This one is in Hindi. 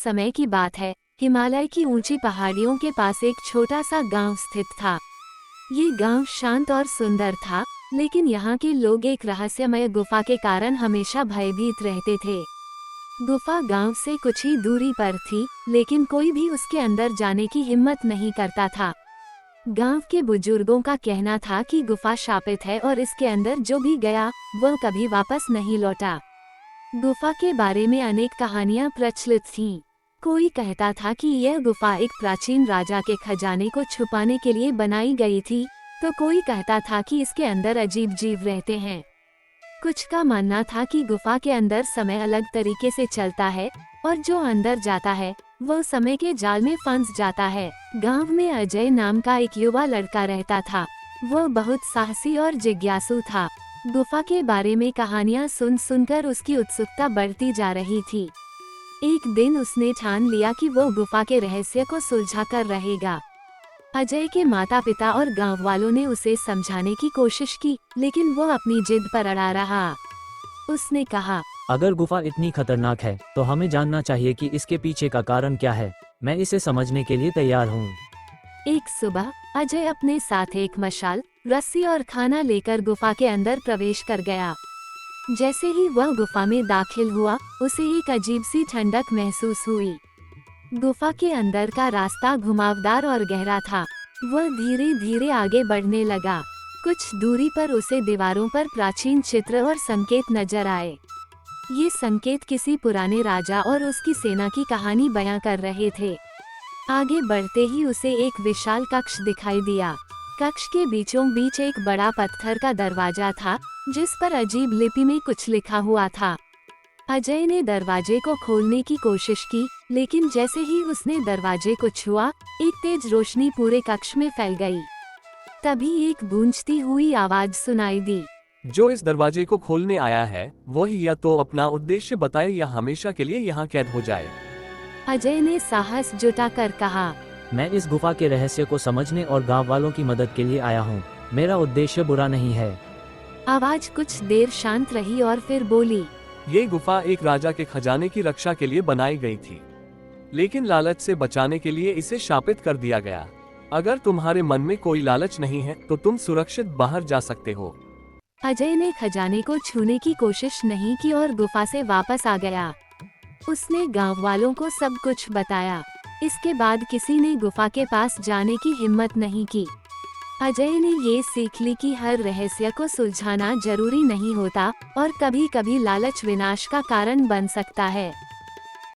समय की बात है। हिमालय की ऊंची पहाड़ियों के पास एक छोटा सा गांव स्थित था। ये गांव शांत और सुंदर था, लेकिन यहाँ के लोग एक रहस्यमय गुफा के कारण हमेशा भयभीत रहते थे। गुफा गांव से कुछ ही दूरी पर थी, लेकिन कोई भी उसके अंदर जाने की हिम्मत नहीं करता था। गांव के बुजुर्गों का कहना था कि गुफा शापित है और इसके अंदर जो भी गया वह कभी वापस नहीं लौटा। गुफा के बारे में अनेक कहानियां प्रचलित थीं। कोई कहता था कि यह गुफा एक प्राचीन राजा के खजाने को छुपाने के लिए बनाई गई थी, तो कोई कहता था कि इसके अंदर अजीब जीव रहते हैं। कुछ का मानना था कि गुफा के अंदर समय अलग तरीके से चलता है और जो अंदर जाता है वह समय के जाल में फंस जाता है। गांव में अजय नाम का एक युवा लड़का रहता था। वह बहुत साहसी और जिज्ञासु था। गुफा के बारे में कहानियां सुन सुनकर उसकी उत्सुकता बढ़ती जा रही थी। एक दिन उसने ठान लिया कि वो गुफा के रहस्य को सुलझा कर रहेगा। अजय के माता पिता और गांव वालों ने उसे समझाने की कोशिश की, लेकिन वो अपनी जिद पर अड़ा रहा। उसने कहा, अगर गुफा इतनी खतरनाक है तो हमें जानना चाहिए कि इसके पीछे का कारण क्या है। मैं इसे समझने के लिए तैयार हूँ। एक सुबह अजय अपने साथ एक मशाल, रस्सी और खाना लेकर गुफा के अंदर प्रवेश कर गया। जैसे ही वह गुफा में दाखिल हुआ, उसे एक अजीब सी ठंडक महसूस हुई। गुफा के अंदर का रास्ता घुमावदार और गहरा था। वह धीरे धीरे आगे बढ़ने लगा। कुछ दूरी पर उसे दीवारों पर प्राचीन चित्र और संकेत नजर आए। ये संकेत किसी पुराने राजा और उसकी सेना की कहानी बयां कर रहे थे। आगे बढ़ते ही उसे एक विशाल कक्ष दिखाई दिया। कक्ष के बीचों बीच एक बड़ा पत्थर का दरवाजा था, जिस पर अजीब लिपि में कुछ लिखा हुआ था। अजय ने दरवाजे को खोलने की कोशिश की, लेकिन जैसे ही उसने दरवाजे को छुआ, एक तेज रोशनी पूरे कक्ष में फैल गई। तभी एक गूंजती हुई आवाज सुनाई दी। जो इस दरवाजे को खोलने आया है वही या तो अपना उद्देश्य बताए या हमेशा के लिए यहाँ कैद हो जाए। अजय ने साहस जुटाकर कहा, मैं इस गुफा के रहस्य को समझने और गांव वालों की मदद के लिए आया हूँ। मेरा उद्देश्य बुरा नहीं है। आवाज कुछ देर शांत रही और फिर बोली, ये गुफा एक राजा के खजाने की रक्षा के लिए बनाई गई थी, लेकिन लालच से बचाने के लिए इसे शापित कर दिया गया। अगर तुम्हारे मन में कोई लालच नहीं है तो तुम सुरक्षित बाहर जा सकते हो। अजय ने खजाने को छूने की कोशिश नहीं की और गुफा से वापस आ गया। उसने गांव वालों को सब कुछ बताया। इसके बाद किसी ने गुफा के पास जाने की हिम्मत नहीं की। अजय ने ये सीख ली कि हर रहस्य को सुलझाना जरूरी नहीं होता और कभी-कभी लालच विनाश का कारण बन सकता है।